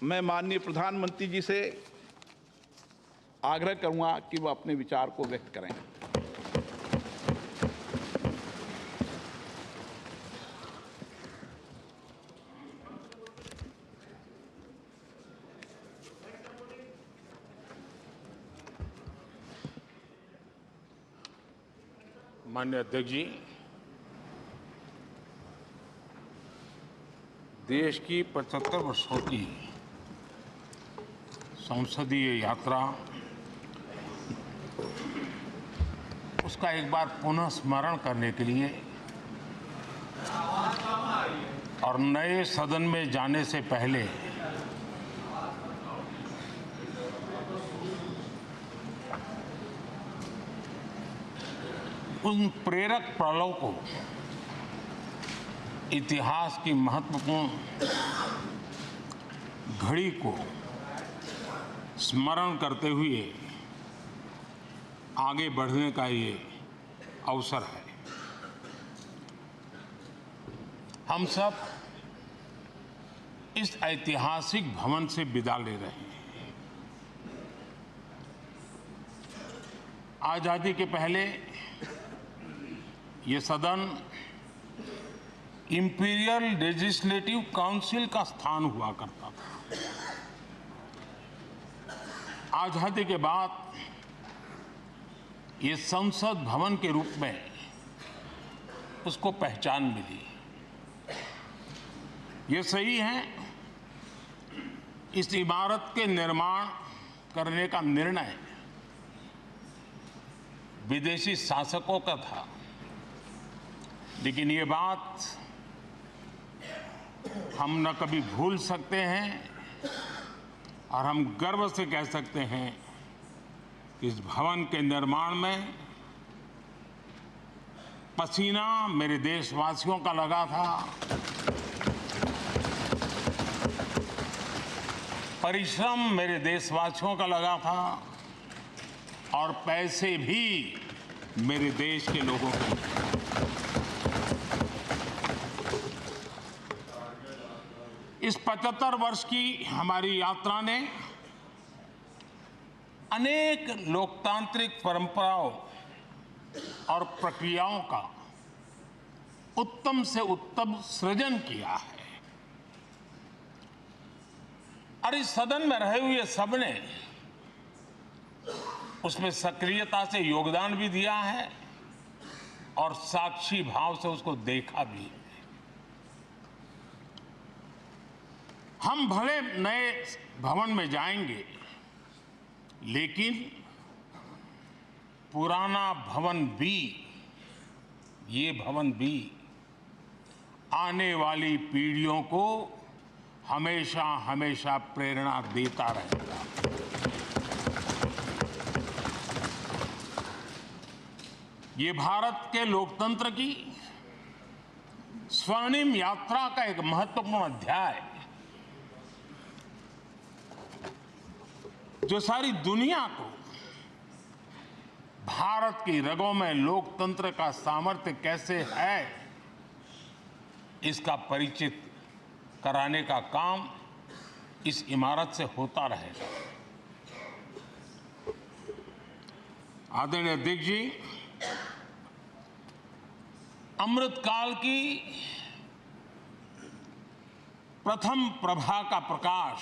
मैं माननीय प्रधानमंत्री जी से आग्रह करूंगा कि वह अपने विचार को व्यक्त करें। माननीय अध्यक्ष जी, देश की 75 वर्षों की संसदीय यात्रा, उसका एक बार पुनः स्मरण करने के लिए और नए सदन में जाने से पहले उन प्रेरक पलों को, इतिहास की महत्वपूर्ण घड़ी को स्मरण करते हुए आगे बढ़ने का ये अवसर है। हम सब इस ऐतिहासिक भवन से विदा ले रहे हैं। आजादी के पहले ये सदन इंपीरियल लेजिस्लेटिव काउंसिल का स्थान हुआ करता था। आजादी के बाद ये संसद भवन के रूप में उसको पहचान मिली। ये सही है, इस इमारत के निर्माण करने का निर्णय विदेशी शासकों का था, लेकिन ये बात हम न कभी भूल सकते हैं और हम गर्व से कह सकते हैं कि इस भवन के निर्माण में पसीना मेरे देशवासियों का लगा था, परिश्रम मेरे देशवासियों का लगा था और पैसे भी मेरे देश के लोगों के। इस 75 वर्ष की हमारी यात्रा ने अनेक लोकतांत्रिक परंपराओं और प्रक्रियाओं का उत्तम से उत्तम सृजन किया है और इस सदन में रहे हुए सबने उसमें सक्रियता से योगदान भी दिया है और साक्षी भाव से उसको देखा भी है। हम भले नए भवन में जाएंगे, लेकिन पुराना भवन भी, ये भवन भी आने वाली पीढ़ियों को हमेशा हमेशा प्रेरणा देता रहेगा। ये भारत के लोकतंत्र की स्वर्णिम यात्रा का एक महत्वपूर्ण अध्याय, जो सारी दुनिया को भारत की रगों में लोकतंत्र का सामर्थ्य कैसे है, इसका परिचित कराने का काम इस इमारत से होता रहेगा। आदरणीय अध्यक्ष जी, अमृतकाल की प्रथम प्रभा का प्रकाश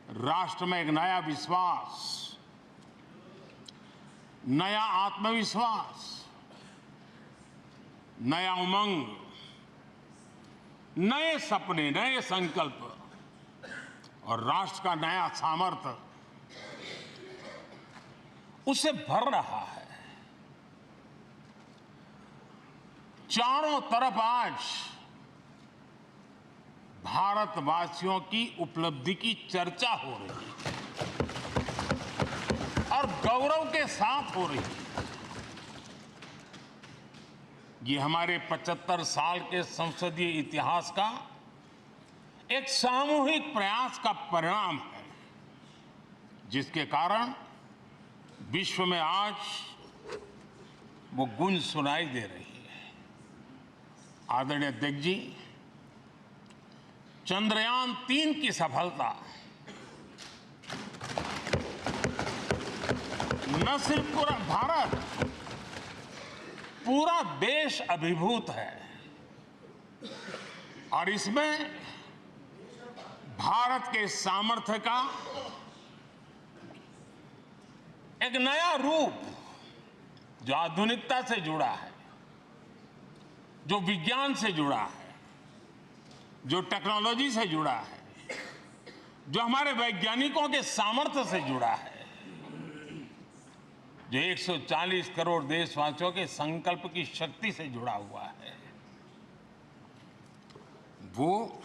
राष्ट्र में एक नया विश्वास, नया आत्मविश्वास, नया उमंग, नए सपने, नए संकल्प और राष्ट्र का नया सामर्थ्य उससे भर रहा है। चारों तरफ आज भारतवासियों की उपलब्धि की चर्चा हो रही है और गौरव के साथ हो रही है। ये हमारे 75 साल के संसदीय इतिहास का एक सामूहिक प्रयास का परिणाम है, जिसके कारण विश्व में आज वो गूंज सुनाई दे रही है। आदरणीय अध्यक्ष जी, चंद्रयान-3 की सफलता न सिर्फ पूरा भारत, पूरा देश अभिभूत है और इसमें भारत के सामर्थ्य का एक नया रूप जो आधुनिकता से जुड़ा है, जो विज्ञान से जुड़ा है, जो टेक्नोलॉजी से जुड़ा है, जो हमारे वैज्ञानिकों के सामर्थ्य से जुड़ा है, जो 140 करोड़ देशवासियों के संकल्प की शक्ति से जुड़ा हुआ है, वो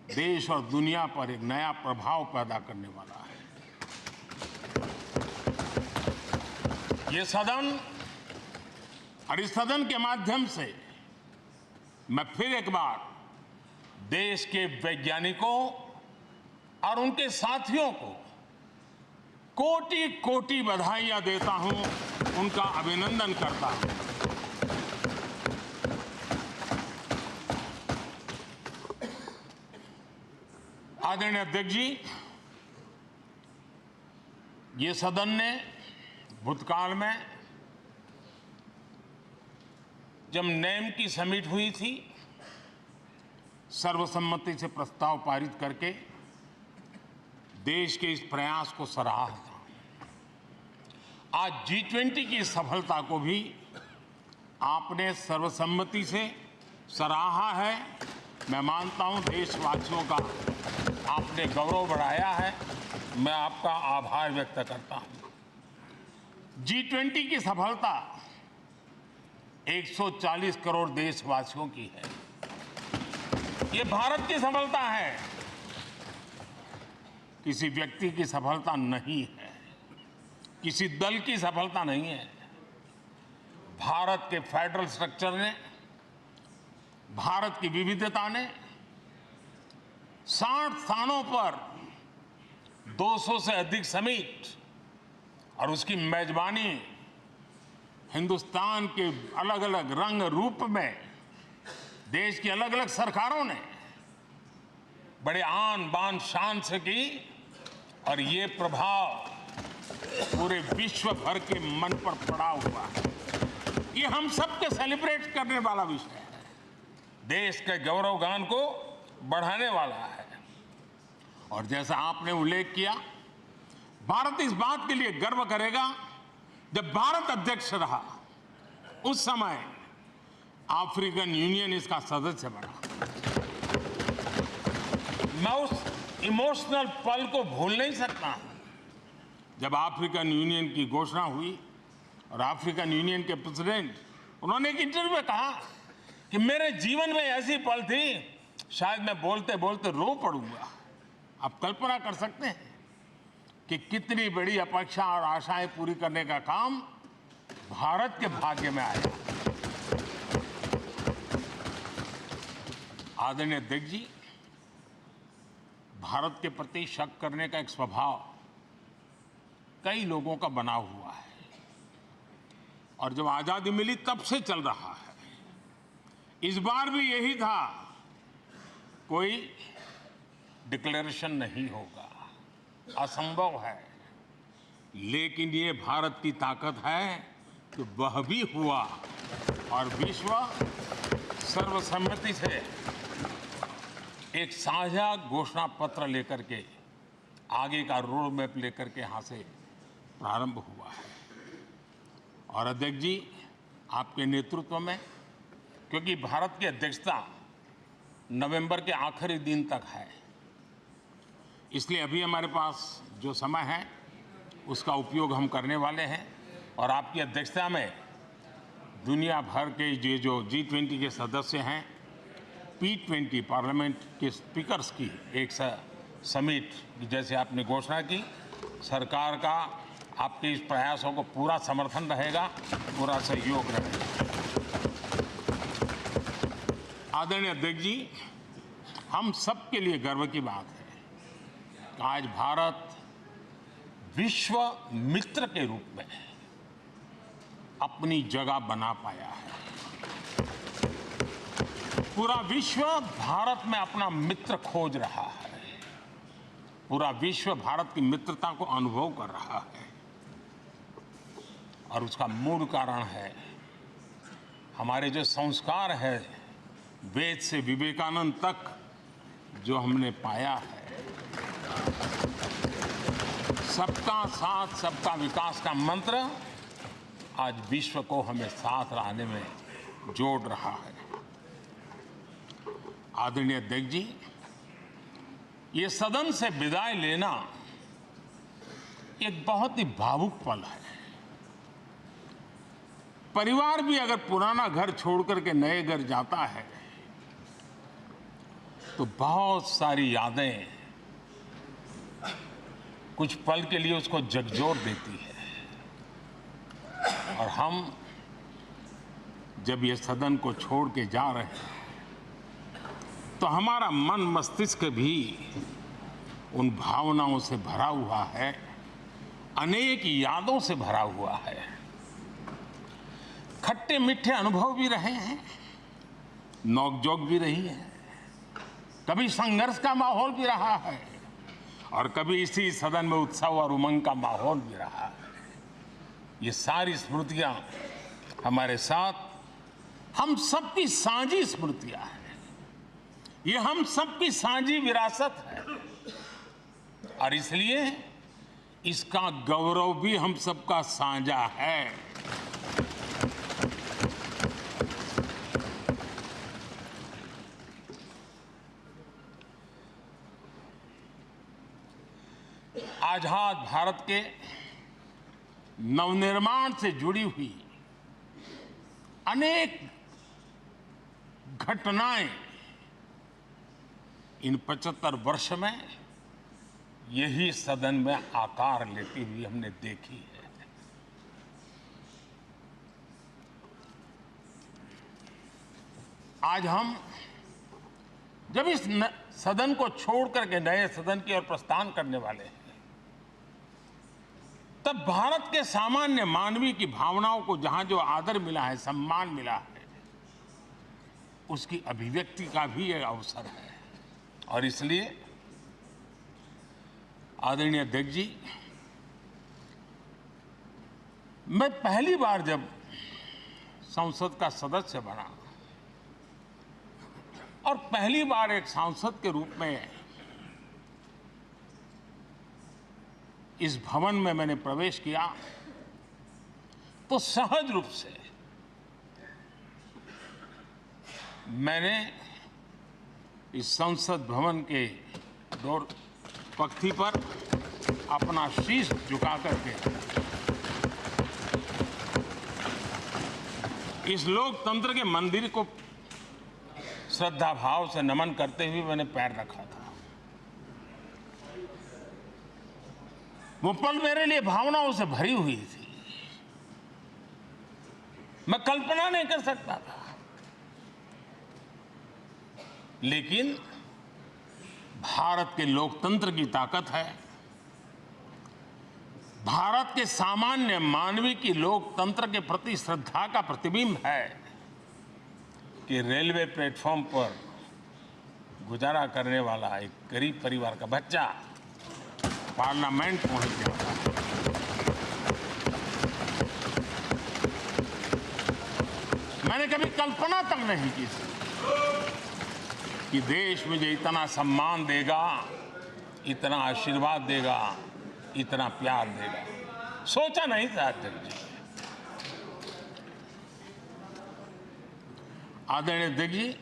देश और दुनिया पर एक नया प्रभाव पैदा करने वाला है। ये सदन और इस सदन के माध्यम से मैं फिर एक बार देश के वैज्ञानिकों और उनके साथियों को कोटि कोटि बधाइयां देता हूं, उनका अभिनंदन करता हूं। आदरणीय अध्यक्ष जी, ये सदन ने भूतकाल में जब नेम की समिट हुई थी, सर्वसम्मति से प्रस्ताव पारित करके देश के इस प्रयास को सराहा था। आज G20 की सफलता को भी आपने सर्वसम्मति से सराहा है। मैं मानता हूं देशवासियों का आपने गौरव बढ़ाया है, मैं आपका आभार व्यक्त करता हूं। G20 की सफलता 140 करोड़ देशवासियों की है। ये भारत की सफलता है, किसी व्यक्ति की सफलता नहीं है, किसी दल की सफलता नहीं है। भारत के फेडरल स्ट्रक्चर ने, भारत की विविधता ने 60 स्थानों पर 200 से अधिक समिट और उसकी मेजबानी हिंदुस्तान के अलग अलग रंग रूप में देश की अलग अलग सरकारों ने बड़े आन बान शान से की और ये प्रभाव पूरे विश्व भर के मन पर पड़ा हुआ है। ये हम सबके सेलिब्रेट करने वाला विषय है, देश के गौरवगान को बढ़ाने वाला है। और जैसा आपने उल्लेख किया, भारत इस बात के लिए गर्व करेगा, जब भारत अध्यक्ष रहा उस समय अफ्रीकन यूनियन इसका सदस्य बना। मैं उस इमोशनल पल को भूल नहीं सकता जब अफ्रीकन यूनियन की घोषणा हुई और अफ्रीकन यूनियन के प्रेसिडेंट, उन्होंने एक इंटरव्यू में कहा कि मेरे जीवन में ऐसी पल थी, शायद मैं बोलते बोलते रो पड़ूंगा। आप कल्पना कर सकते हैं कि कितनी बड़ी अपेक्षा और आशाएं पूरी करने का काम भारत के भाग्य में आया। आदरणीय अध्यक्ष जी, भारत के प्रति शक करने का एक स्वभाव कई लोगों का बना हुआ है और जब आजादी मिली तब से चल रहा है। इस बार भी यही था, कोई डिक्लेरेशन नहीं होगा, असंभव है। लेकिन ये भारत की ताकत है कि वह भी हुआ और विश्व सर्वसम्मति से एक साझा घोषणा पत्र लेकर के आगे का रोड मैप लेकर के यहाँ से प्रारंभ हुआ है। और अध्यक्ष जी, आपके नेतृत्व में, क्योंकि भारत की अध्यक्षता नवंबर के आखिरी दिन तक है, इसलिए अभी हमारे पास जो समय है उसका उपयोग हम करने वाले हैं और आपकी अध्यक्षता में दुनिया भर के ये जो G20 के सदस्य हैं, P20 पार्लियामेंट के स्पीकर्स की एक समिट जैसे आपने घोषणा की, सरकार का आपके इस प्रयासों को पूरा समर्थन रहेगा, पूरा सहयोग रहेगा। आदरणीय अध्यक्ष जी, हम सबके लिए गर्व की बात है कि आज भारत विश्व मित्र के रूप में अपनी जगह बना पाया है। पूरा विश्व भारत में अपना मित्र खोज रहा है। पूरा विश्व भारत की मित्रता को अनुभव कर रहा है और उसका मूल कारण है हमारे जो संस्कार है, वेद से विवेकानंद तक जो हमने पाया है। सबका साथ सबका विकास का मंत्र आज विश्व को हमें साथ लाने में जोड़ रहा है। आदरणीय अध्यक्ष जी, ये सदन से विदाई लेना एक बहुत ही भावुक पल है। परिवार भी अगर पुराना घर छोड़कर के नए घर जाता है तो बहुत सारी यादें कुछ पल के लिए उसको झकझोर देती है। और हम जब ये सदन को छोड़ के जा रहे हैं तो हमारा मन मस्तिष्क भी उन भावनाओं से भरा हुआ है, अनेक यादों से भरा हुआ है। खट्टे मीठे अनुभव भी रहे हैं, नोकझोंक भी रही है, कभी संघर्ष का माहौल भी रहा है और कभी इसी सदन में उत्सव और उमंग का माहौल भी रहा है। ये सारी स्मृतियां हमारे साथ हम सबकी साझी स्मृतियां हैं। ये हम सबकी साझी विरासत है और इसलिए इसका गौरव भी हम सबका साझा है। आजाद भारत के नवनिर्माण से जुड़ी हुई अनेक घटनाएं इन 75 वर्ष में यही सदन में आकार लेती हुई हमने देखी है। आज हम जब इस सदन को छोड़ करके नए सदन की ओर प्रस्थान करने वाले हैं, तब भारत के सामान्य मानवीय की भावनाओं को जहां जो आदर मिला है, सम्मान मिला है, उसकी अभिव्यक्ति का भी एक अवसर है। और इसलिए आदरणीय अध्यक्ष जी, मैं पहली बार जब संसद का सदस्य बना और पहली बार एक सांसद के रूप में इस भवन में मैंने प्रवेश किया तो सहज रूप से मैंने इस संसद भवन के डोर पक्ति पर अपना शीश झुका करके इस लोकतंत्र के मंदिर को श्रद्धा भाव से नमन करते हुए मैंने पैर रखा था। वो पल मेरे लिए भावनाओं से भरी हुई थी। मैं कल्पना नहीं कर सकता था, लेकिन भारत के लोकतंत्र की ताकत है, भारत के सामान्य मानवीय की लोकतंत्र के प्रति श्रद्धा का प्रतिबिंब है कि रेलवे प्लेटफॉर्म पर गुजारा करने वाला एक गरीब परिवार का बच्चा पार्लियामेंट पहुंच गया। मैंने कभी कल्पना तक नहीं की कि देश मुझे इतना सम्मान देगा, इतना आशीर्वाद देगा, इतना प्यार देगा। सोचा नहीं था अध्यक्ष जी। आदरणीय अध्यक्ष जी,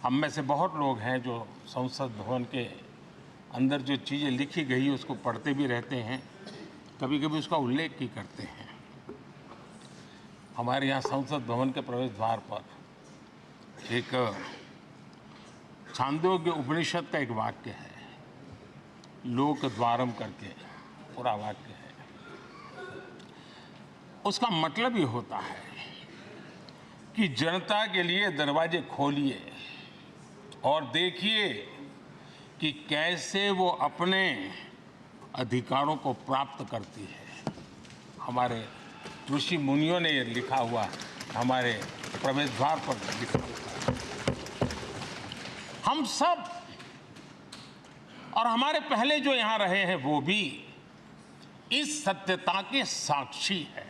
हम में से बहुत लोग हैं जो संसद भवन के अंदर जो चीज़ें लिखी गई उसको पढ़ते भी रहते हैं, कभी कभी उसका उल्लेख भी करते हैं। हमारे यहाँ संसद भवन के प्रवेश द्वार पर एक छांदोग्य उपनिषद का एक वाक्य है, लोक द्वारम करके पूरा वाक्य है। उसका मतलब ये होता है कि जनता के लिए दरवाजे खोलिए और देखिए कि कैसे वो अपने अधिकारों को प्राप्त करती है। हमारे ऋषि मुनियों ने ये लिखा हुआ, हमारे प्रवेश द्वार पर लिखा हुआ है। हम सब और हमारे पहले जो यहां रहे हैं वो भी इस सत्यता के साक्षी है।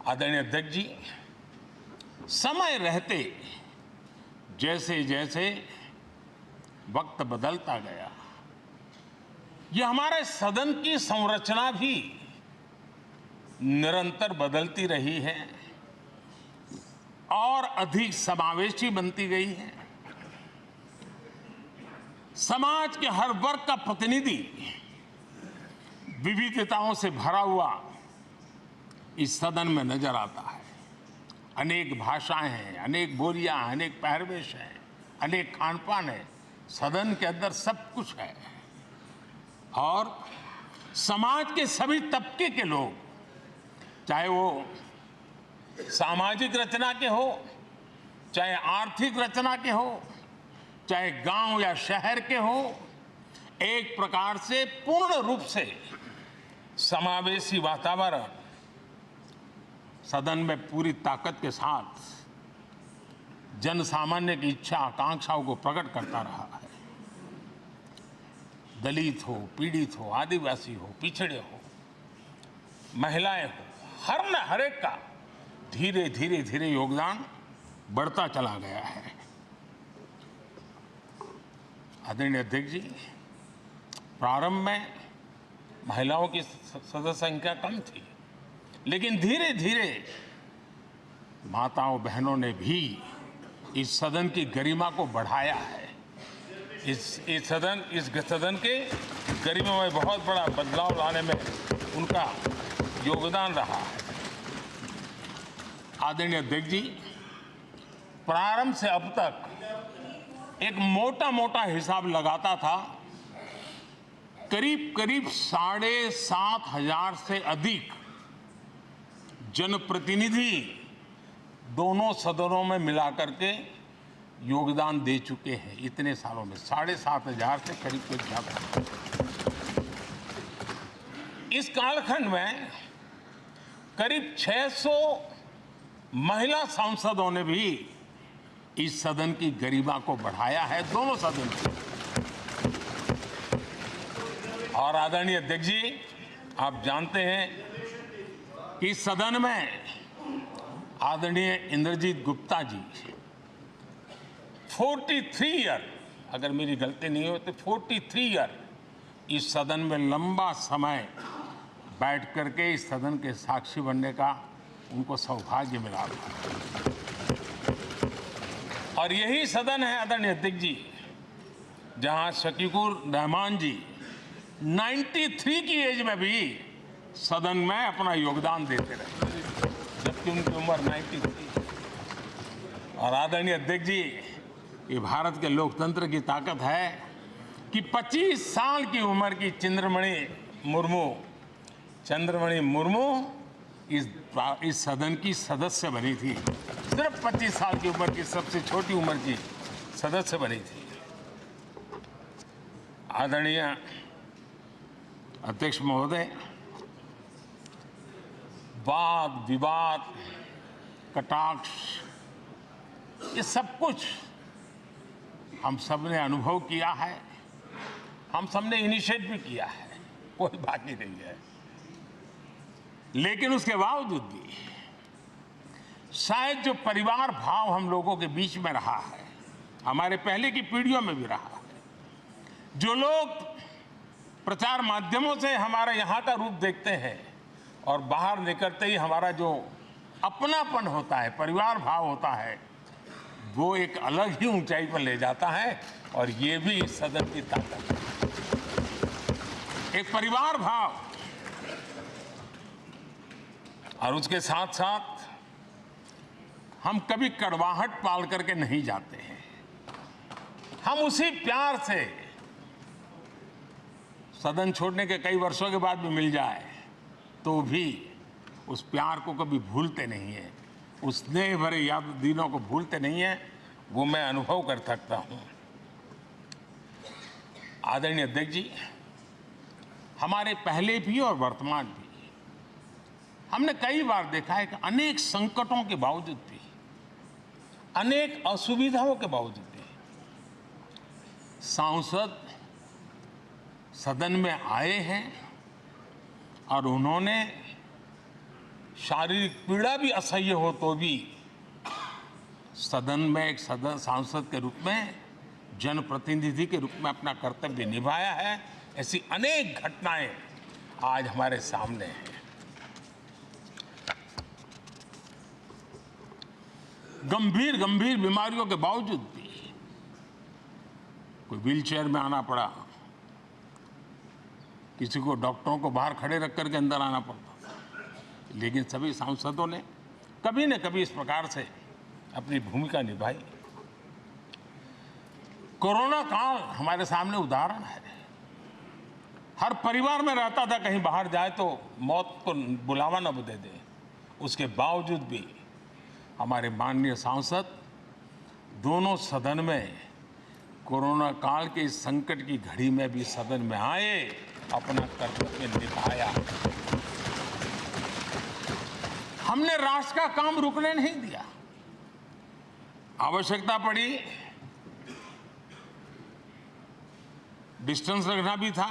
आदरणीय अध्यक्ष जी, समय रहते जैसे जैसे वक्त बदलता गया, ये हमारे सदन की संरचना भी निरंतर बदलती रही है और अधिक समावेशी बनती गई है। समाज के हर वर्ग का प्रतिनिधि विविधताओं से भरा हुआ इस सदन में नजर आता है। अनेक भाषाएं हैं, अनेक बोलियां, अनेक पहरवेश हैं, अनेक खान-पान है। सदन के अंदर सब कुछ है और समाज के सभी तबके के लोग, चाहे वो सामाजिक रचना के हो, चाहे आर्थिक रचना के हो, चाहे गांव या शहर के हो, एक प्रकार से पूर्ण रूप से समावेशी वातावरण सदन में पूरी ताकत के साथ जन सामान्य की इच्छा आकांक्षाओं को प्रकट करता रहा है। दलित हो, पीड़ित हो, आदिवासी हो, पिछड़े हो, महिलाएं हो, हर एक का धीरे धीरे धीरे योगदान बढ़ता चला गया है। आदरणीय अध्यक्ष जी, प्रारंभ में महिलाओं की सदस्य संख्या कम थी, लेकिन धीरे धीरे माताओं बहनों ने भी इस सदन की गरिमा को बढ़ाया है। इस सदन के गरिमा में बहुत बड़ा बदलाव लाने में उनका योगदान रहा है। आदरणीय अध्यक्ष जी, प्रारंभ से अब तक एक मोटा हिसाब लगाता था, करीब 7,500 से अधिक जनप्रतिनिधि दोनों सदनों में मिलाकर के योगदान दे चुके हैं। इतने सालों में 7,500 से करीब ज्यादा। इस कालखंड में करीब 600 महिला सांसदों ने भी इस सदन की गरिमा को बढ़ाया है, दोनों सदन की। और आदरणीय अध्यक्ष जी, आप जानते हैं कि इस सदन में आदरणीय इंद्रजीत गुप्ता जी 43 ईयर, अगर मेरी गलती नहीं हो तो 43 ईयर इस सदन में लंबा समय बैठ करके इस सदन के साक्षी बनने का उनको सौभाग्य मिला। और यही सदन है आदरणीय अध्यक्ष जी, जहां शकीकुर रहमान जी 93 की एज में भी सदन में अपना योगदान देते रहे, जबकि उनकी उम्र 93। और आदरणीय अध्यक्ष जी, ये भारत के लोकतंत्र की ताकत है कि 25 साल की उम्र की चंद्रमणि मुर्मू इस सदन की सदस्य बनी थी। सिर्फ 25 साल की उम्र की, सबसे छोटी उम्र की सदस्य बनी थी। आदरणीय अध्यक्ष महोदय, वाद विवाद, कटाक्ष, ये सब कुछ हम सब ने अनुभव किया है, हम सब ने इनिशिएट भी किया है, कोई बाकी नहीं है। लेकिन उसके बावजूद भी शायद जो परिवार भाव हम लोगों के बीच में रहा है, हमारे पहले की पीढ़ियों में भी रहा है, जो लोग प्रचार माध्यमों से हमारे यहाँ का रूप देखते हैं और बाहर निकलते ही हमारा जो अपनापन होता है, परिवार भाव होता है, वो एक अलग ही ऊंचाई पर ले जाता है। और ये भी इस सदन की ताकत है, एक परिवार भाव। और उसके साथ साथ हम कभी कड़वाहट पाल करके नहीं जाते हैं। हम उसी प्यार से सदन छोड़ने के कई वर्षों के बाद भी मिल जाए तो भी उस प्यार को कभी भूलते नहीं है, उस स्नेह भरे याद दिनों को भूलते नहीं है। वो मैं अनुभव कर सकता हूं। आदरणीय अध्यक्ष जी, हमारे पहले भी और वर्तमान भी हमने कई बार देखा है कि अनेक संकटों के बावजूद भी अनेक असुविधाओं के बावजूद भी सांसद सदन में आए हैं और उन्होंने शारीरिक पीड़ा भी असह्य हो तो भी सदन में एक सांसद के रूप में, जनप्रतिनिधि के रूप में अपना कर्तव्य निभाया है। ऐसी अनेक घटनाएं आज हमारे सामने हैं। गंभीर गंभीर बीमारियों के बावजूद भी कोई व्हीलचेयर में आना पड़ा, किसी को डॉक्टरों को बाहर खड़े रख करके अंदर आना पड़ता, लेकिन सभी सांसदों ने कभी न कभी इस प्रकार से अपनी भूमिका निभाई। कोरोना काल हमारे सामने उदाहरण है। हर परिवार में रहता था कहीं बाहर जाए तो मौत को बुलावा न दे दे, उसके बावजूद भी हमारे माननीय सांसद दोनों सदन में कोरोना काल के इस संकट की घड़ी में भी सदन में आए, अपना कर्तव्य निभाया। हमने राष्ट्र का काम रुकने नहीं दिया। आवश्यकता पड़ी, डिस्टेंस रखना भी था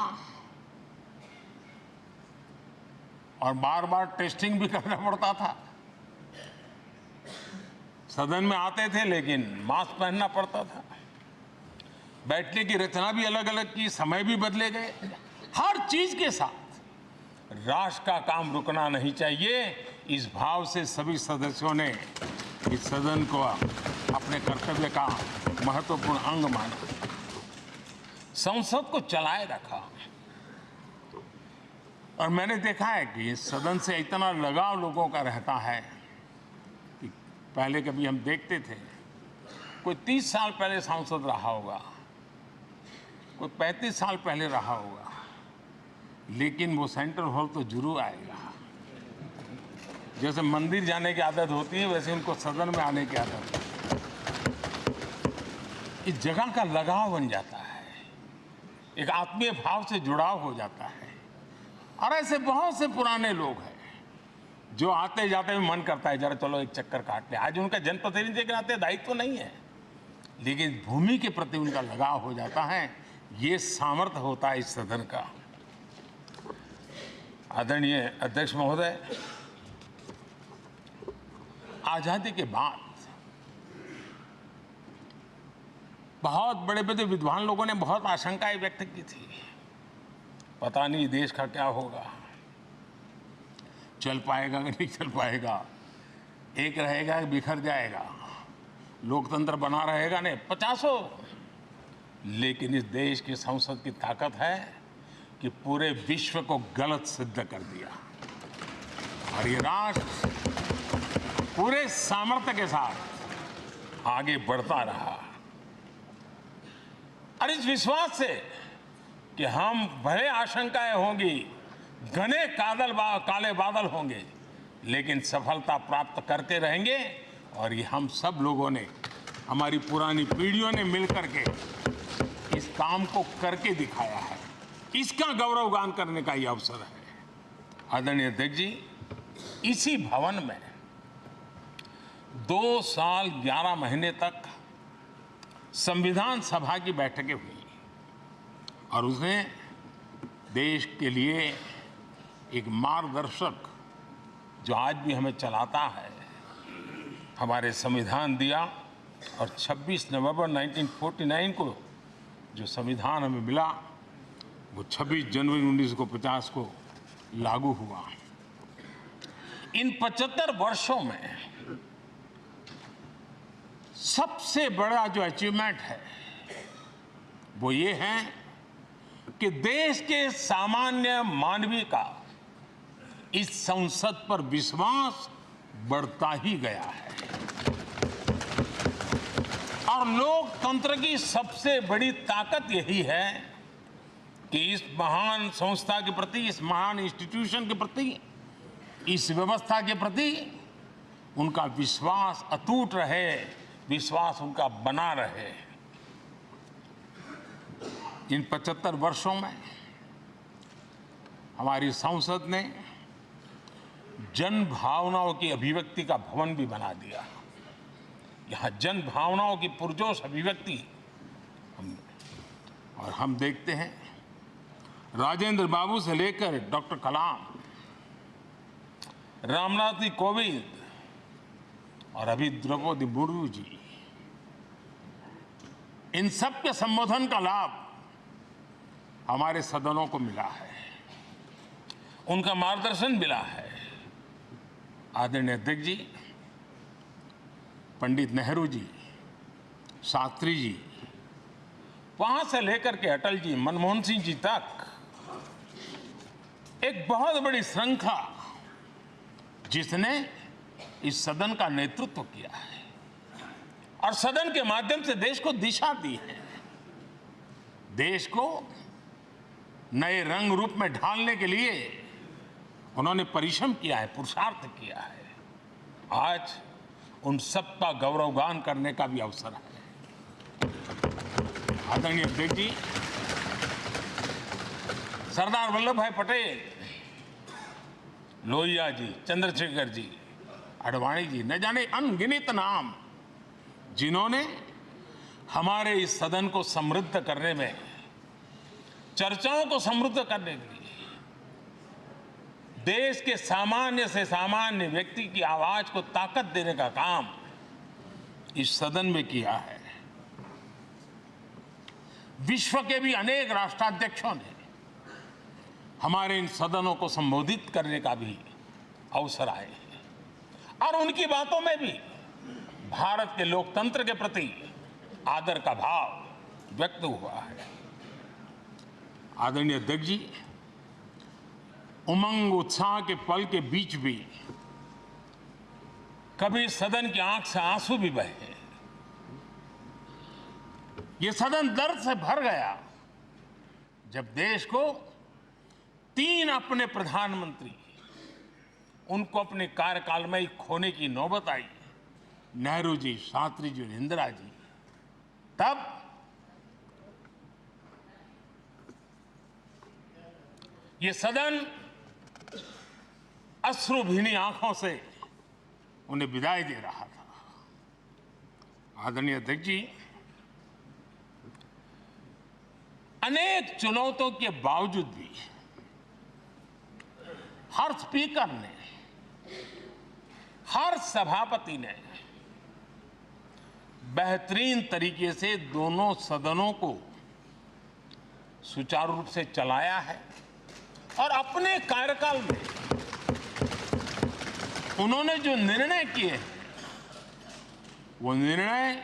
और बार बार टेस्टिंग भी करना पड़ता था। सदन में आते थे लेकिन मास्क पहनना पड़ता था। बैठने की रचना भी अलग अलग की, समय भी बदले गए। हर चीज के साथ राष्ट्र का काम रुकना नहीं चाहिए, इस भाव से सभी सदस्यों ने इस सदन को अपने कर्तव्य का महत्वपूर्ण अंग माना, संसद को चलाए रखा। और मैंने देखा है कि इस सदन से इतना लगाव लोगों का रहता है कि पहले कभी हम देखते थे कोई 30 साल पहले सांसद रहा होगा, कोई 35 साल पहले रहा होगा, लेकिन वो सेंट्रल हॉल तो जरूर आएगा। जैसे मंदिर जाने की आदत होती है वैसे उनको सदन में आने की आदत है। इस जगह का लगाव बन जाता है, एक आत्मीय भाव से जुड़ाव हो जाता है। और ऐसे बहुत से पुराने लोग हैं जो आते जाते में मन करता है जरा चलो एक चक्कर काट ले। आज उनका जनप्रतिनिधि के नाते दायित्व तो नहीं है, लेकिन भूमि के प्रति उनका लगाव हो जाता है। ये सामर्थ्य होता है इस सदन का। आदरणीय अध्यक्ष महोदय, आजादी के बाद बहुत बड़े बड़े विद्वान लोगों ने बहुत आशंकाएं व्यक्त की थी। पता नहीं देश का क्या होगा, चल पाएगा कि नहीं चल पाएगा, एक रहेगा कि बिखर जाएगा, लोकतंत्र बना रहेगा नहीं, 50। लेकिन इस देश की संसद की ताकत है कि पूरे विश्व को गलत सिद्ध कर दिया और ये राष्ट्र पूरे सामर्थ्य के साथ आगे बढ़ता रहा। और इस विश्वास से कि हम भले आशंकाएं होंगी, घने काले बादल होंगे, लेकिन सफलता प्राप्त करते रहेंगे। और ये हम सब लोगों ने, हमारी पुरानी पीढ़ियों ने मिलकर के इस काम को करके दिखाया है। इसका गौरवगान करने का ये अवसर है। आदरणीय अध्यक्ष जी, इसी भवन में 2 साल 11 महीने तक संविधान सभा की बैठकें हुई और उसने देश के लिए एक मार्गदर्शक जो आज भी हमें चलाता है, हमारे संविधान दिया। और 26 नवंबर 1949 को जो संविधान हमें मिला वो 26 जनवरी 1950 को लागू हुआ। इन 75 वर्षों में सबसे बड़ा जो अचीवमेंट है वो ये है कि देश के सामान्य मानवी का इस संसद पर विश्वास बढ़ता ही गया है। और लोकतंत्र की सबसे बड़ी ताकत यही है कि इस महान संस्था के प्रति, इस महान इंस्टीट्यूशन के प्रति, इस व्यवस्था के प्रति उनका विश्वास अटूट रहे, विश्वास उनका बना रहे। इन 75 वर्षों में हमारी संसद ने जन भावनाओं की अभिव्यक्ति का भवन भी बना दिया। यहाँ जन भावनाओं की पुरजोश अभिव्यक्ति और हम देखते हैं राजेंद्र बाबू से लेकर डॉक्टर कलाम, रामनाथ जी कोविंद और अभी द्रौपदी मुर्मू जी, इन सब के संबोधन का लाभ हमारे सदनों को मिला है, उनका मार्गदर्शन मिला है। आदरणीय अध्यक्ष जी, पंडित नेहरू जी, शास्त्री जी, वहां से लेकर के अटल जी, मनमोहन सिंह जी तक एक बहुत बड़ी श्रृंखला जिसने इस सदन का नेतृत्व किया है और सदन के माध्यम से देश को दिशा दी है, देश को नए रंग रूप में ढालने के लिए उन्होंने परिश्रम किया है, पुरुषार्थ किया है। आज उन सबका गौरवगान करने का भी अवसर है। आदरणीय अध्यक्ष जी, सरदार वल्लभ भाई पटेल, लोहिया जी, चंद्रशेखर जी, आडवाणी जी, न जाने अनगिनत नाम जिन्होंने हमारे इस सदन को समृद्ध करने में, चर्चाओं को समृद्ध करने के लिए, देश के सामान्य से सामान्य व्यक्ति की आवाज को ताकत देने का काम इस सदन में किया है। विश्व के भी अनेक राष्ट्राध्यक्षों ने हमारे इन सदनों को संबोधित करने का भी अवसर आए हैं और उनकी बातों में भी भारत के लोकतंत्र के प्रति आदर का भाव व्यक्त हुआ है। आदरणीय अध्यक्ष जी, उमंग उत्साह के पल के बीच भी कभी सदन की आंख से आंसू भी बहे। ये सदन दर्द से भर गया जब देश को 3 अपने प्रधानमंत्री उनको अपने कार्यकाल में ही खोने की नौबत आई, नेहरू जी, शास्त्री जी और इंदिरा जी। तब ये सदन अश्रुभीनी आंखों से उन्हें विदाई दे रहा था। आदरणीय अध्यक्ष जी, अनेक चुनौतियों के बावजूद भी हर स्पीकर ने, हर सभापति ने बेहतरीन तरीके से दोनों सदनों को सुचारू रूप से चलाया है और अपने कार्यकाल में उन्होंने जो निर्णय किए वो निर्णय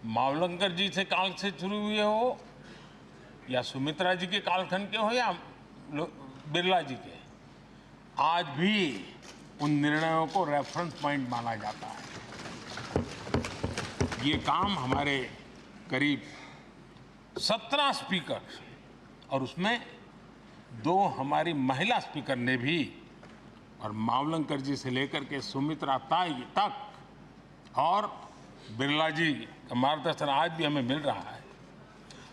मावलंकर जी से काल से शुरू हुए हो या सुमित्रा जी के कालखंड के हो या बिरला जी के, आज भी उन निर्णयों को रेफरेंस पॉइंट माना जाता है। ये काम हमारे करीब 17 स्पीकर और उसमें 2 हमारी महिला स्पीकर ने भी, और मावलंकर जी से लेकर के सुमित्रा ताई तक और बिरला जी का मार्गदर्शन आज भी हमें मिल रहा है।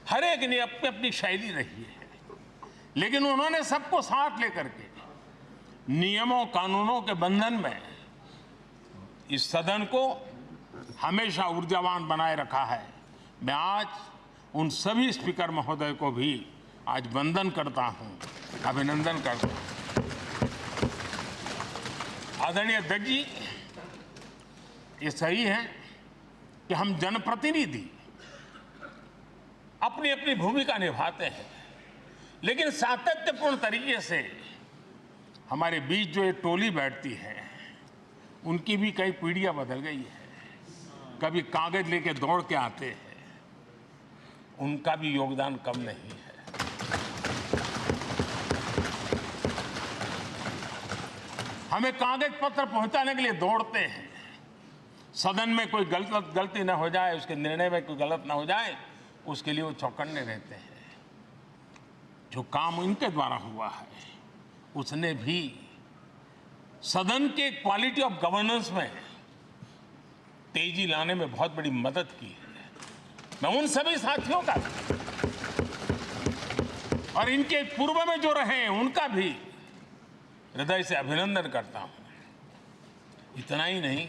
हर एक ने अपनी अपनी शैली रही है, लेकिन उन्होंने सबको साथ लेकर के नियमों कानूनों के बंधन में इस सदन को हमेशा ऊर्जावान बनाए रखा है। मैं आज उन सभी स्पीकर महोदय को भी आज वंदन करता हूं, अभिनंदन करता हूं। आदरणीय अध्यक्ष जी, ये सही है कि हम जनप्रतिनिधि अपनी अपनी भूमिका निभाते हैं, लेकिन सातत्यपूर्ण तरीके से हमारे बीच जो ये टोली बैठती है उनकी भी कई पीढ़ियां बदल गई है। कभी कागज लेके दौड़ के आते हैं, उनका भी योगदान कम नहीं है। हमें कागज पत्र पहुंचाने के लिए दौड़ते हैं, सदन में कोई गलती ना हो जाए, उसके निर्णय में कोई गलत ना हो जाए, उसके लिए वो चौकन्ने रहते हैं। जो काम इनके द्वारा हुआ है उसने भी सदन के क्वालिटी ऑफ गवर्नेंस में तेजी लाने में बहुत बड़ी मदद की है। मैं उन सभी साथियों का और इनके पूर्व में जो रहे हैं उनका भी हृदय से अभिनंदन करता हूं। इतना ही नहीं,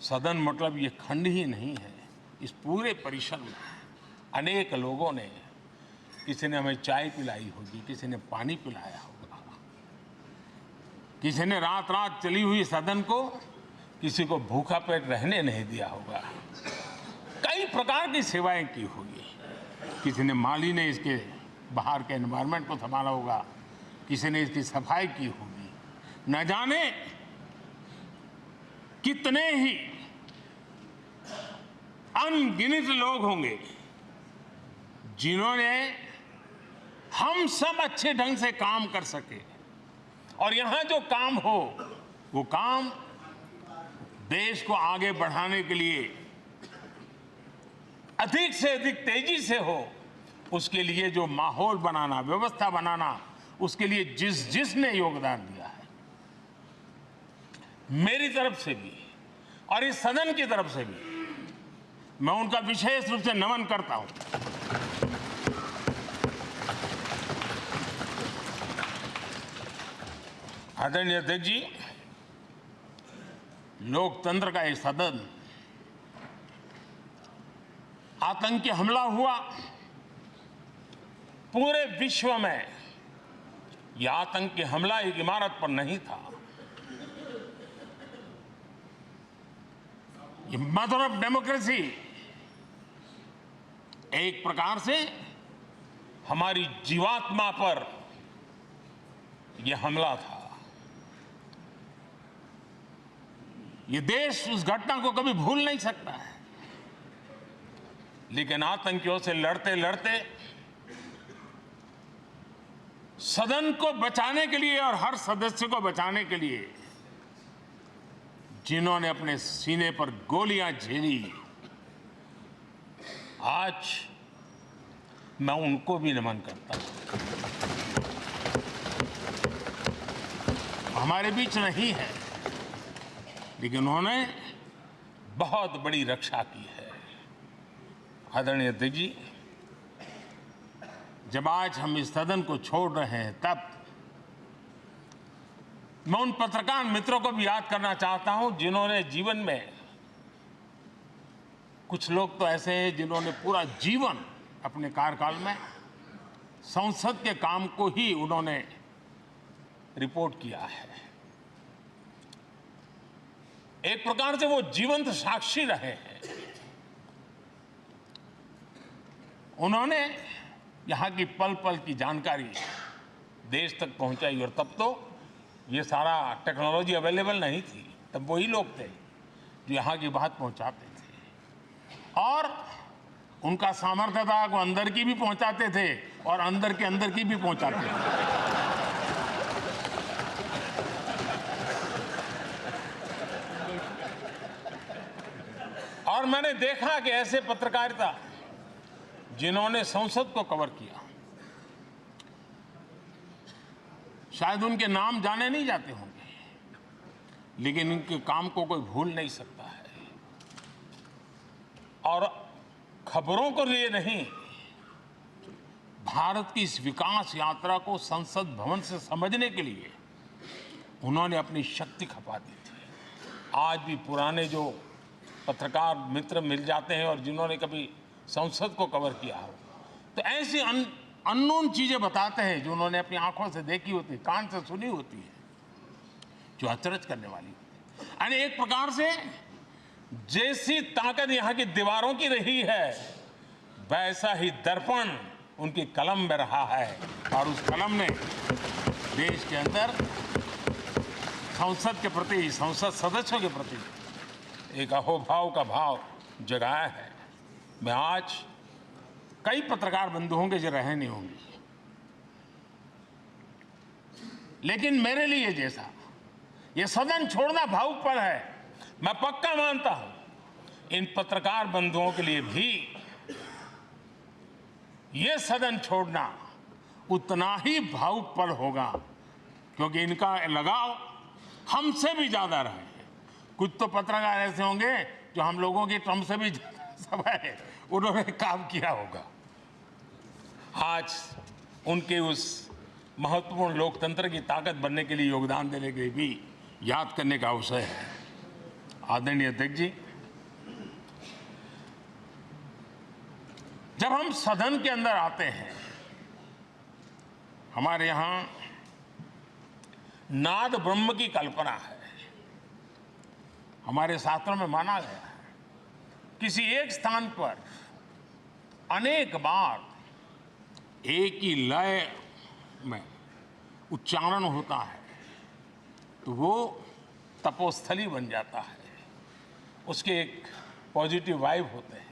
सदन मतलब ये खंड ही नहीं है। इस पूरे परिसर में अनेक लोगों ने, किसी ने हमें चाय पिलाई होगी, किसी ने पानी पिलाया होगा, किसी ने रात रात चली हुई सदन को किसी को भूखा पेट रहने नहीं दिया होगा। कई प्रकार की सेवाएं की होगी। किसी ने माली ने इसके बाहर के एनवायरनमेंट को संभाला होगा, किसी ने इसकी सफाई की होगी। न जाने कितने ही अनगिनत लोग होंगे जिन्होंने हम सब अच्छे ढंग से काम कर सके, और यहां जो काम हो वो काम देश को आगे बढ़ाने के लिए अधिक से अधिक तेजी से हो, उसके लिए जो माहौल बनाना, व्यवस्था बनाना, उसके लिए जिसने योगदान दिया है, मेरी तरफ से भी और इस सदन की तरफ से भी मैं उनका विशेष रूप से नमन करता हूं। आदरणीय अध्यक्ष जी, लोकतंत्र का एक सदन, आतंकी हमला हुआ, पूरे विश्व में यह आतंकी हमला एक इमारत पर नहीं था, ये मदर ऑफ डेमोक्रेसी एक प्रकार से हमारी जीवात्मा पर यह हमला था। ये देश उस घटना को कभी भूल नहीं सकता है, लेकिन आतंकियों से लड़ते लड़ते सदन को बचाने के लिए और हर सदस्य को बचाने के लिए जिन्होंने अपने सीने पर गोलियां झेली, आज मैं उनको भी नमन करता हूं। हमारे बीच नहीं है, लेकिन उन्होंने बहुत बड़ी रक्षा की है। आदरणीय अध्यक्ष जी, जब आज हम इस सदन को छोड़ रहे हैं, तब मैं उन पत्रकार मित्रों को भी याद करना चाहता हूं जिन्होंने जीवन में, कुछ लोग तो ऐसे हैं जिन्होंने पूरा जीवन अपने कार्यकाल में संसद के काम को ही उन्होंने रिपोर्ट किया है। एक प्रकार से वो जीवंत साक्षी रहे हैं। उन्होंने यहां की पल पल की जानकारी देश तक पहुंचाई, और तब तो ये सारा टेक्नोलॉजी अवेलेबल नहीं थी। तब वही लोग थे जो यहां की बात पहुंचाते थे, और उनका सामर्थ्य था वो अंदर की भी पहुंचाते थे और अंदर की भी पहुंचाते थे। और मैंने देखा कि ऐसे पत्रकारिता जिन्होंने संसद को कवर किया, शायद उनके नाम जाने नहीं जाते होंगे, लेकिन उनके काम को कोई भूल नहीं सकता है। और खबरों को लिए नहीं, भारत की इस विकास यात्रा को संसद भवन से समझने के लिए उन्होंने अपनी शक्ति खपा दी थी। आज भी पुराने जो पत्रकार मित्र मिल जाते हैं और जिन्होंने कभी संसद को कवर किया हो, तो ऐसी अननोन चीजें बताते हैं जो उन्होंने अपनी आंखों से देखी होती, कान से सुनी होती है, जो अचरज करने वाली होती है। यानी एक प्रकार से जैसी ताकत यहां की दीवारों की रही है, वैसा ही दर्पण उनकी कलम में रहा है, और उस कलम ने देश के अंदर संसद के प्रति, संसद सदस्यों के प्रति एक अहोभाव का भाव जगाया है। मैं आज कई पत्रकार बंधु होंगे जो रहे नहीं होंगे, लेकिन मेरे लिए जैसा ये सदन छोड़ना भावुक पल है, मैं पक्का मानता हूं इन पत्रकार बंधुओं के लिए भी ये सदन छोड़ना उतना ही भावुक पल होगा, क्योंकि इनका लगाव हमसे भी ज्यादा रहे हैं। कुछ तो पत्रकार ऐसे होंगे जो हम लोगों की ट्रम्प से भी समय उन्होंने काम किया होगा। आज उनके उस महत्वपूर्ण लोकतंत्र की ताकत बनने के लिए, योगदान देने के लिए भी याद करने का अवसर है। आदरणीय अध्यक्ष जी, जब हम सदन के अंदर आते हैं, हमारे यहां नाद ब्रह्म की कल्पना है। हमारे शास्त्रों में माना गया है किसी एक स्थान पर अनेक बार एक ही लय में उच्चारण होता है तो वो तपोस्थली बन जाता है, उसके एक पॉजिटिव वाइब होते हैं।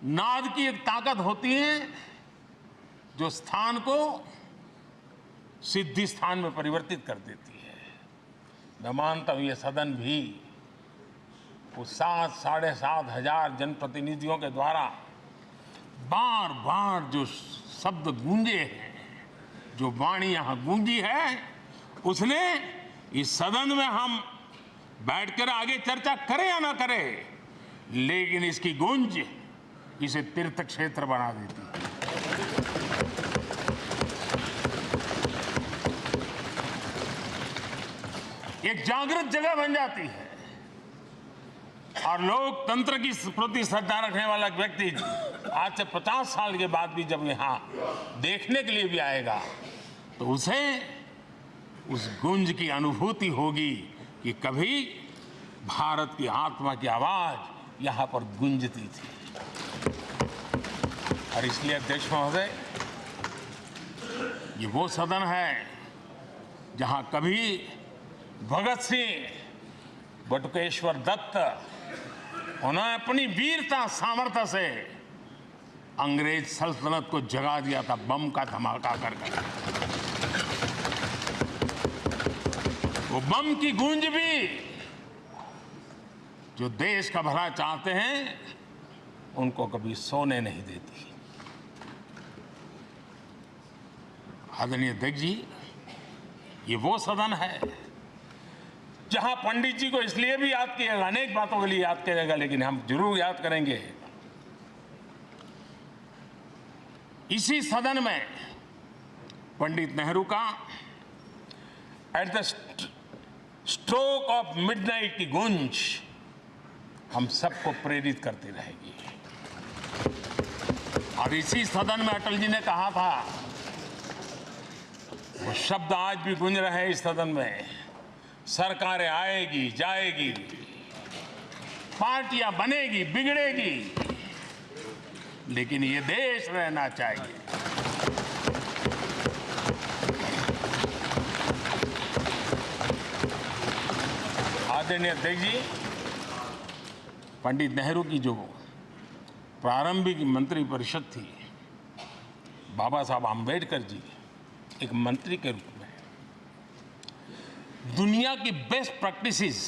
नाद की एक ताकत होती है जो स्थान को सिद्धि स्थान में परिवर्तित कर देती है। मैं मानता हूं ये सदन भी उस 7-7.5 हजार जनप्रतिनिधियों के द्वारा बार बार जो शब्द गूंजे हैं, जो वाणी यहां गूंजी है, उसने इस सदन में हम बैठकर आगे चर्चा करें या ना करें, लेकिन इसकी गूंज इसे तीर्थ क्षेत्र बना देती है। एक जागृत जगह बन जाती है और लोकतंत्र की प्रति श्रद्धा रखने वाला व्यक्ति आज से 50 साल के बाद भी जब यहां देखने के लिए भी आएगा तो उसे उस गूंज की अनुभूति होगी कि कभी भारत की आत्मा की आवाज यहां पर गूंजती थी। और इसलिए अध्यक्ष महोदय, ये वो सदन है जहां कभी भगत सिंह, बटुकेश्वर दत्त, उन्होंने अपनी वीरता सामर्थ्य से अंग्रेज सल्तनत को जगा दिया था बम का धमाका कर। वो बम की गूंज भी जो देश का भला चाहते हैं उनको कभी सोने नहीं देती। आदरणीय अध्यक्ष जी, ये वो सदन है जहां पंडित जी को इसलिए भी याद किएगा, अनेक बातों के लिए याद करेगा, लेकिन हम जरूर याद करेंगे इसी सदन में पंडित नेहरू का at the stroke of midnight की गूंज हम सबको प्रेरित करती रहेगी। और इसी सदन में अटल जी ने कहा था, वो शब्द आज भी गूंज रहे हैं इस सदन में, सरकारें आएगी जाएगी, पार्टियां बनेगी बिगड़ेगी, लेकिन ये देश रहना चाहिए। आदरणीय अध्यक्ष जी, पंडित नेहरू की जो प्रारंभिक मंत्रिपरिषद थी, बाबा साहब आम्बेडकर जी एक मंत्री के रूप में दुनिया की बेस्ट प्रैक्टिसेस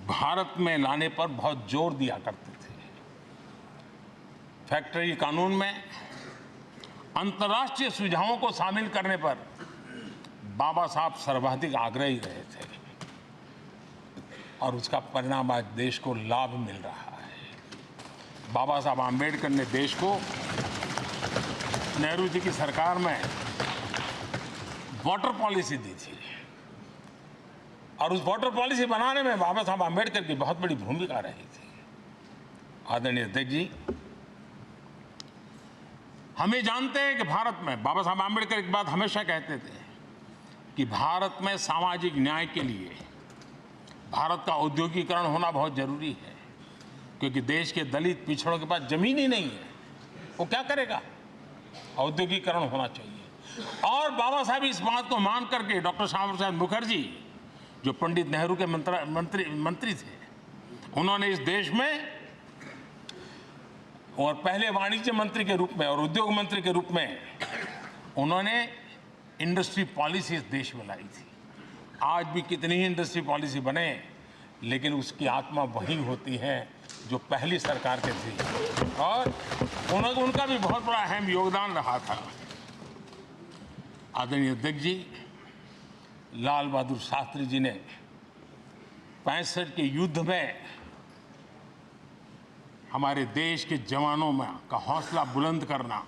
भारत में लाने पर बहुत जोर दिया करते थे। फैक्ट्री कानून में अंतर्राष्ट्रीय सुझावों को शामिल करने पर बाबा साहब सर्वाधिक आग्रही रहे थे और उसका परिणाम आज देश को लाभ मिल रहा है। बाबा साहब आम्बेडकर ने देश को नेहरू जी की सरकार में वाटर पॉलिसी दी थी और उस वाटर पॉलिसी बनाने में बाबा साहब आम्बेडकर की बहुत बड़ी भूमिका रही थी। आदरणीय अध्यक्ष जी, हमें जानते हैं कि भारत में बाबा साहब आम्बेडकर एक बात हमेशा कहते थे कि भारत में सामाजिक न्याय के लिए भारत का औद्योगिकरण होना बहुत जरूरी है, क्योंकि देश के दलित पिछड़ों के पास जमीन ही नहीं है, वो क्या करेगा? औद्योगिकरण होना चाहिए। और बाबा साहब इस बात को मान करके डॉक्टर श्यामा प्रसाद मुखर्जी, जो पंडित नेहरू के मंत्री थे, उन्होंने इस देश में और पहले वाणिज्य मंत्री के रूप में और उद्योग मंत्री के रूप में उन्होंने इंडस्ट्री पॉलिसी इस देश में लाई थी। आज भी कितनी ही इंडस्ट्री पॉलिसी बने, लेकिन उसकी आत्मा वही होती है जो पहली सरकार के थी, और उनका भी बहुत बड़ा अहम योगदान रहा था। आदरणीय अध्यक्ष जी, लाल बहादुर शास्त्री जी ने 65 के युद्ध में हमारे देश के जवानों में का हौसला बुलंद करना,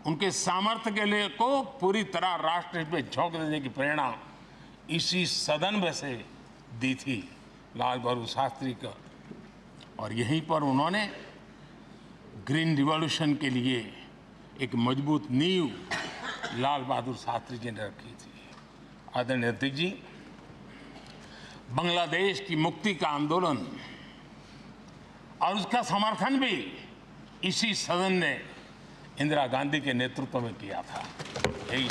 उनके सामर्थ्य के लिए को पूरी तरह राष्ट्र में झोंक देने की प्रेरणा इसी सदन में से दी थी लाल बहादुर शास्त्री को, और यहीं पर उन्होंने ग्रीन रिवॉल्यूशन के लिए एक मजबूत नींव लाल बहादुर शास्त्री जी ने रखी थी। आदरणीय अध्यक्ष जी, बांग्लादेश की मुक्ति का आंदोलन और उसका समर्थन भी इसी सदन ने इंदिरा गांधी के नेतृत्व में किया था। यही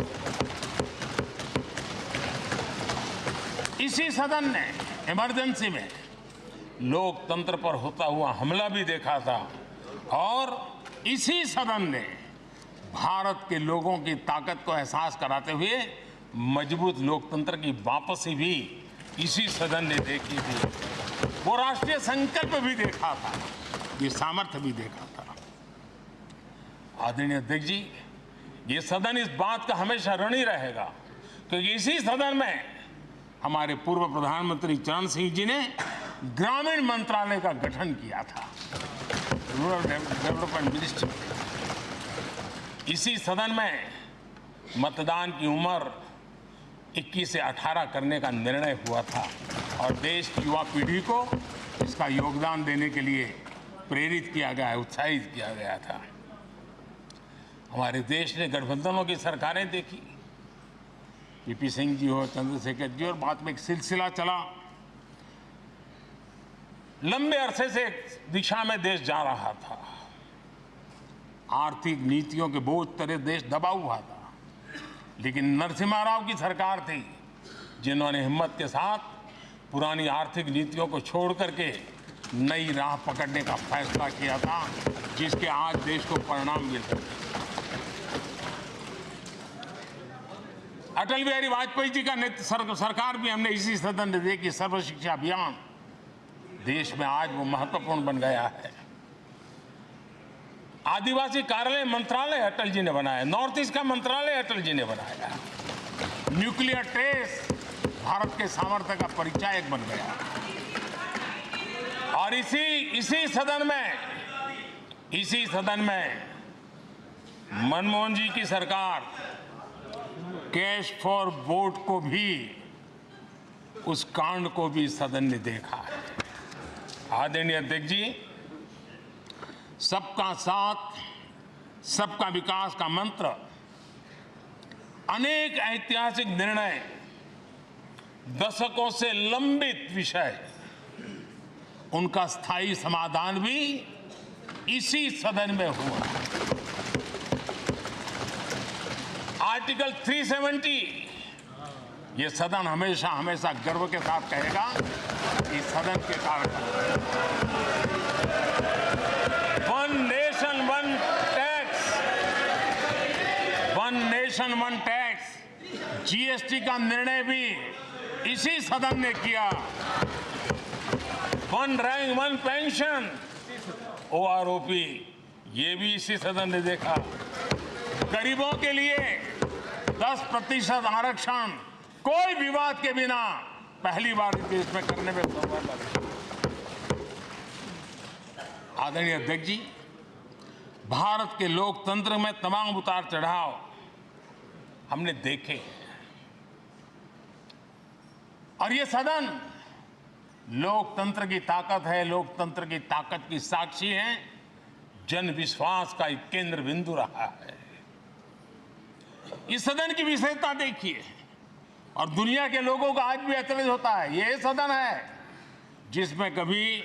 इसी सदन ने इमरजेंसी में लोकतंत्र पर होता हुआ हमला भी देखा था, और इसी सदन ने भारत के लोगों की ताकत को एहसास कराते हुए मजबूत लोकतंत्र की वापसी भी इसी सदन ने देखी थी। वो राष्ट्रीय संकल्प भी देखा था, ये सामर्थ्य भी देखा था। आदरणीय अध्यक्ष जी, ये सदन इस बात का हमेशा ऋणी रहेगा, क्योंकि इसी सदन में हमारे पूर्व प्रधानमंत्री चरण सिंह जी ने ग्रामीण मंत्रालय का गठन किया था, रूरल डेवलपमेंट मिनिस्ट्री। इसी सदन में मतदान की उम्र 21 से 18 करने का निर्णय हुआ था, और देश की युवा पीढ़ी को इसका योगदान देने के लिए प्रेरित किया गया, उत्साहित किया गया था। हमारे देश ने गठबंधनों की सरकारें देखी, पीपी सिंह जी हो, चंद्रशेखर जी, और बाद में एक सिलसिला चला। लंबे अरसे से एक दिशा में देश जा रहा था, आर्थिक नीतियों के बोझ तले देश दबा हुआ था, लेकिन नरसिम्हा राव की सरकार थी जिन्होंने हिम्मत के साथ पुरानी आर्थिक नीतियों को छोड़ करके नई राह पकड़ने का फैसला किया था, जिसके आज देश को परिणाम मिल रहे हैं। अटल बिहारी वाजपेयी जी का सरकार भी हमने इसी सदन ने देखी। सर्व शिक्षा अभियान देश में आज वो महत्वपूर्ण बन गया है। आदिवासी कार्यालय मंत्रालय अटल जी ने बनाया, नॉर्थ ईस्ट का मंत्रालय अटल जी ने बनाया। न्यूक्लियर टेस्ट भारत के सामर्थ्य का परिचायक बन गया। और इसी सदन में मनमोहन जी की सरकार कैश फॉर वोट को भी, उस कांड को भी सदन ने देखा है। आदरणीय अध्यक्ष जी, सबका साथ सबका विकास का मंत्र, अनेक ऐतिहासिक निर्णय, दशकों से लंबित विषय, उनका स्थायी समाधान भी इसी सदन में हुआ। आर्टिकल 370, ये सदन हमेशा हमेशा गर्व के साथ कहेगा कि सदन के कारण one nation one tax, GST का निर्णय भी इसी सदन ने किया। One rank one pension, OROP, ये भी इसी सदन ने देखा। गरीबों के लिए 10% आरक्षण कोई विवाद के बिना पहली बार देश में करने में सफल लगा। आदरणीय अध्यक्ष जी, भारत के लोकतंत्र में तमाम उतार चढ़ाव हमने देखे, और ये सदन लोकतंत्र की ताकत है, लोकतंत्र की ताकत की साक्षी है, जन विश्वास का एक केंद्र बिंदु रहा है। इस सदन की विशेषता देखिए, और दुनिया के लोगों का आज भी अचरज होता है। यह सदन है जिसमें कभी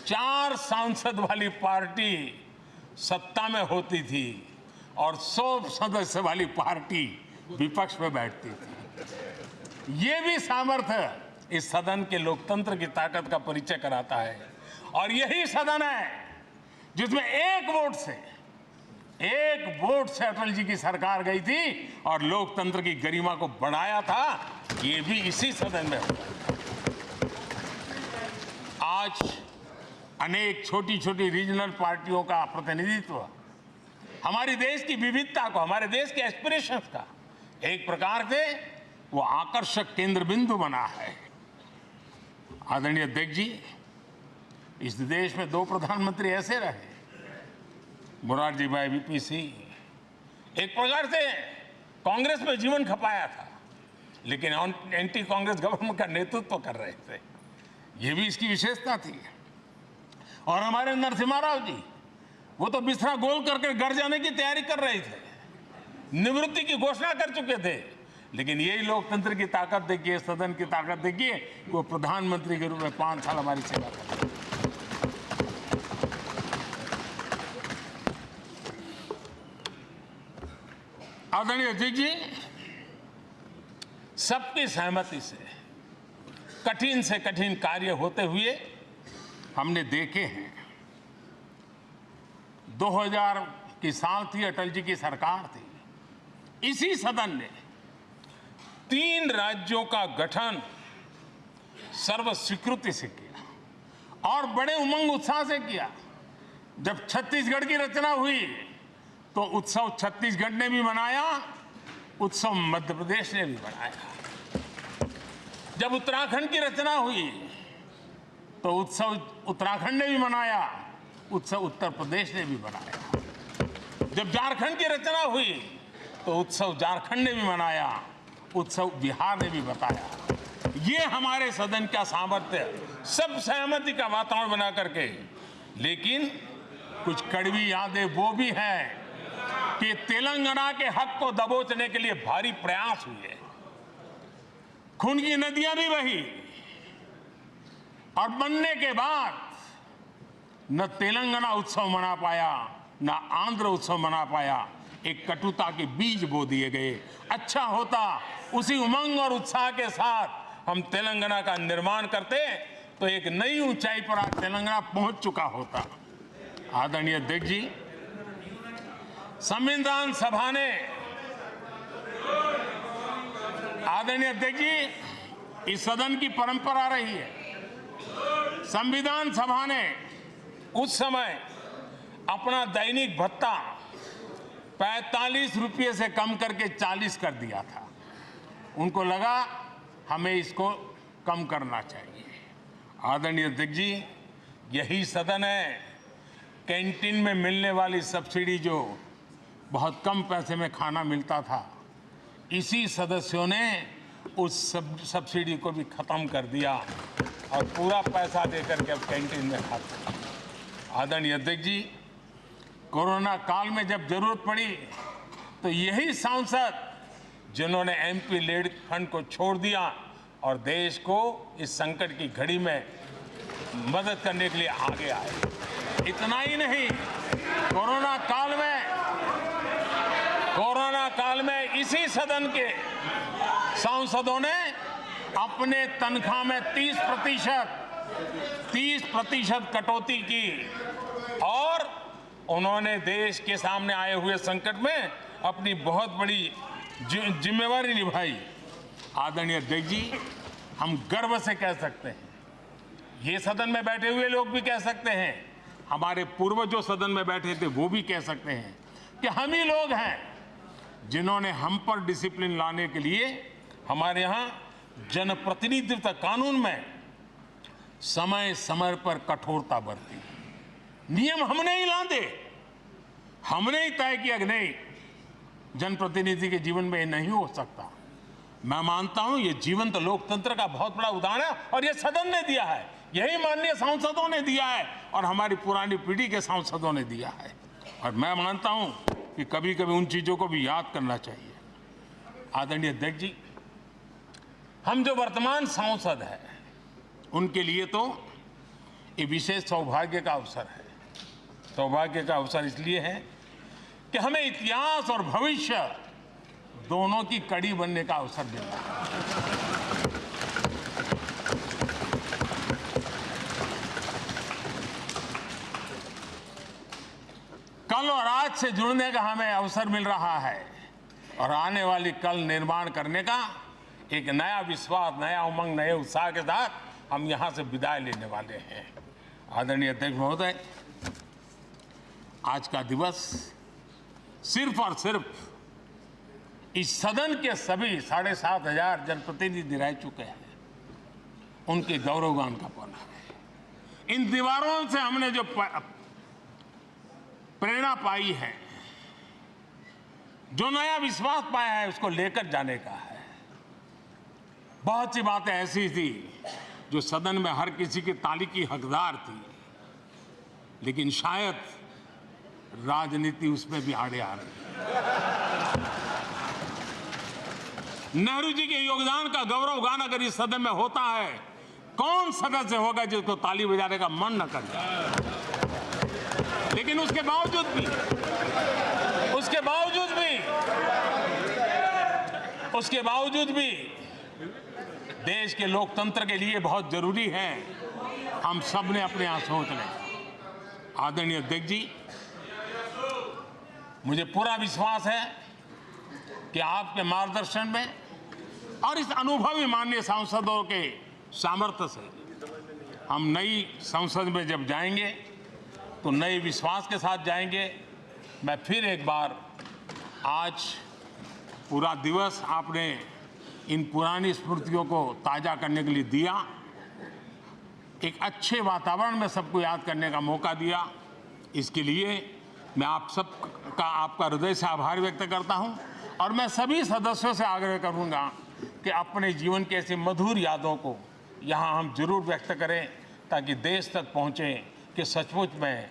4 सांसद वाली पार्टी सत्ता में होती थी और 100 सदस्य वाली पार्टी विपक्ष में बैठती थी। ये भी सामर्थ्य इस सदन के लोकतंत्र की ताकत का परिचय कराता है। और यही सदन है जिसमें एक वोट से अटल जी की सरकार गई थी और लोकतंत्र की गरिमा को बढ़ाया था। ये भी इसी सदन में हुआ। आज अनेक छोटी छोटी रीजनल पार्टियों का प्रतिनिधित्व हमारे देश की विविधता को, हमारे देश के एस्पिरेशंस का एक प्रकार से वो आकर्षक केंद्र बिंदु बना है। आदरणीय अध्यक्ष जी, इस देश में 2 प्रधानमंत्री ऐसे रहे, मोरारजी भाई, वीपी सिंह। एक प्रकार से कांग्रेस में जीवन खपाया था, लेकिन एंटी कांग्रेस गवर्नमेंट का नेतृत्व कर रहे थे। ये भी इसकी विशेषता थी। और हमारे नरसिम्हा राव जी, वो तो बिस्तरा गोल करके घर जाने की तैयारी कर रहे थे, निवृत्ति की घोषणा कर चुके थे। लेकिन यही लोकतंत्र की ताकत देखिए, सदन की ताकत देखिए, वो प्रधानमंत्री के रूप में 5 साल हमारी सेवा कर रहे। आदरणीय अध्यक्ष जी, सबकी सहमति से कठिन कार्य होते हुए हमने देखे हैं। 2000 की साल थी, अटल जी की सरकार थी। इसी सदन ने 3 राज्यों का गठन सर्व स्वीकृति से किया और बड़े उमंग उत्साह से किया। जब छत्तीसगढ़ की रचना हुई तो उत्सव छत्तीसगढ़ ने भी मनाया, उत्सव मध्य प्रदेश ने भी मनाया। जब उत्तराखंड की रचना हुई तो उत्सव उत्तराखंड ने भी मनाया, उत्सव उत्तर प्रदेश ने भी मनाया। जब झारखंड की रचना हुई तो उत्सव झारखंड ने भी मनाया, उत्सव बिहार ने भी बताया। ये हमारे सदन का सामर्थ्य, सब सहमति का वातावरण बना करके। लेकिन कुछ कड़वी यादें वो भी हैं कि तेलंगाना के हक को दबोचने के लिए भारी प्रयास हुए, खून की नदियां भी बही, और बनने के बाद न तेलंगाना उत्सव मना पाया, न आंध्र उत्सव मना पाया। एक कटुता के बीज बो दिए गए। अच्छा होता उसी उमंग और उत्साह के साथ हम तेलंगाना का निर्माण करते तो एक नई ऊंचाई पर आज तेलंगाना पहुंच चुका होता। आदरणीय अध्यक्ष जी, संविधान सभा ने, आदरणीय अध्यक्ष जी, इस सदन की परंपरा रही है। संविधान सभा ने उस समय अपना दैनिक भत्ता 45 रुपये से कम करके 40 कर दिया था। उनको लगा हमें इसको कम करना चाहिए। आदरणीय अध्यक्ष जी, यही सदन है कैंटीन में मिलने वाली सब्सिडी, जो बहुत कम पैसे में खाना मिलता था, इसी सदस्यों ने उस सब्सिडी को भी खत्म कर दिया और पूरा पैसा देकर के अब कैंटीन में खाते हैं। आदरणीय अध्यक्ष जी, कोरोना काल में जब जरूरत पड़ी तो यही सांसद जिन्होंने एमपी लेड फंड को छोड़ दिया और देश को इस संकट की घड़ी में मदद करने के लिए आगे आए। इतना ही नहीं, कोरोना काल में इसी सदन के सांसदों ने अपने तनख्वाह में 30% कटौती की और उन्होंने देश के सामने आए हुए संकट में अपनी बहुत बड़ी जिम्मेवारी निभाई। आदरणीय अध्यक्ष जी, हम गर्व से कह सकते हैं, ये सदन में बैठे हुए लोग भी कह सकते हैं, हमारे पूर्वज जो सदन में बैठे थे वो भी कह सकते हैं कि हम ही लोग हैं जिन्होंने हम पर डिसिप्लिन लाने के लिए हमारे यहाँ जनप्रतिनिधित्व कानून में समय समय पर कठोरता बरती। नियम हमने ही लादे, हमने ही तय किया कि नहीं, जनप्रतिनिधि के जीवन में ये नहीं हो सकता। मैं मानता हूं ये जीवंत लोकतंत्र का बहुत बड़ा उदाहरण है और ये सदन ने दिया है, यही माननीय सांसदों ने दिया है और हमारी पुरानी पीढ़ी के सांसदों ने दिया है। और मैं मानता हूं कि कभी कभी उन चीजों को भी याद करना चाहिए। आदरणीय अध्यक्ष जी, हम जो वर्तमान सांसद हैं उनके लिए तो ये विशेष सौभाग्य का अवसर है। सौभाग्य का अवसर इसलिए है कि हमें इतिहास और भविष्य दोनों की कड़ी बनने का अवसर मिला है। कल और आज से जुड़ने का हमें अवसर मिल रहा है और आने वाली कल निर्माण करने का एक नया विश्वास, नया उमंग, नए उत्साह के साथ हम यहां से विदाई लेने वाले हैं। आदरणीय अध्यक्ष महोदय, आज का दिवस सिर्फ और सिर्फ इस सदन के सभी 7,500 जनप्रतिनिधि रह चुके हैं उनके गौरवगान का पल है। इन दीवारों से हमने जो प्रेरणा पाई है, जो नया विश्वास पाया है, उसको लेकर जाने का है। बहुत सी बातें ऐसी थी जो सदन में हर किसी की ताली की हकदार थी, लेकिन शायद राजनीति उसमें भी आड़े आ रही। नेहरू जी के योगदान का गौरव गान अगर इस सदन में होता है, कौन सदस्य होगा जिसको ताली बजाने का मन न कर जाए। लेकिन उसके बावजूद भी देश के लोकतंत्र के लिए बहुत जरूरी है हम सब ने अपने यहां सोच लें। आदरणीय अध्यक्ष जी, मुझे पूरा विश्वास है कि आपके मार्गदर्शन में और इस अनुभवी माननीय सांसदों के सामर्थ्य से हम नई संसद में जब जाएंगे तो नए विश्वास के साथ जाएंगे। मैं फिर एक बार आज पूरा दिवस आपने इन पुरानी स्मृतियों को ताज़ा करने के लिए दिया, एक अच्छे वातावरण में सबको याद करने का मौका दिया। इसके लिए मैं आप सबका आपका हृदय से आभार व्यक्त करता हूं और मैं सभी सदस्यों से आग्रह करूंगा कि अपने जीवन की ऐसी मधुर यादों को यहां हम जरूर व्यक्त करें ताकि देश तक पहुंचे कि सचमुच में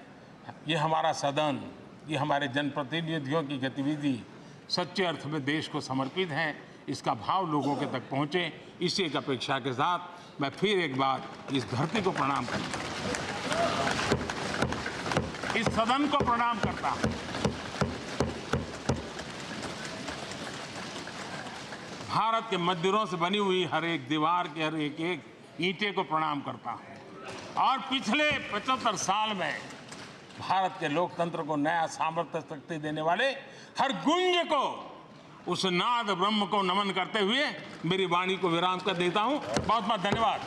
ये हमारा सदन, ये हमारे जनप्रतिनिधियों की गतिविधि सच्चे अर्थ में देश को समर्पित है, इसका भाव लोगों के तक पहुंचे। इसी एक अपेक्षा के साथ मैं फिर एक बार इस धरती को प्रणाम करता हूं, इस सदन को प्रणाम करता हूं। भारत के मंदिरों से बनी हुई हर एक दीवार के हर एक ईंटे को प्रणाम करता हूं और पिछले 75 साल में भारत के लोकतंत्र को नया सामर्थ्य शक्ति देने वाले हर गुंज को, उस नाद ब्रह्म को नमन करते हुए मेरी वाणी को विराम कर देता हूं। बहुत बहुत धन्यवाद।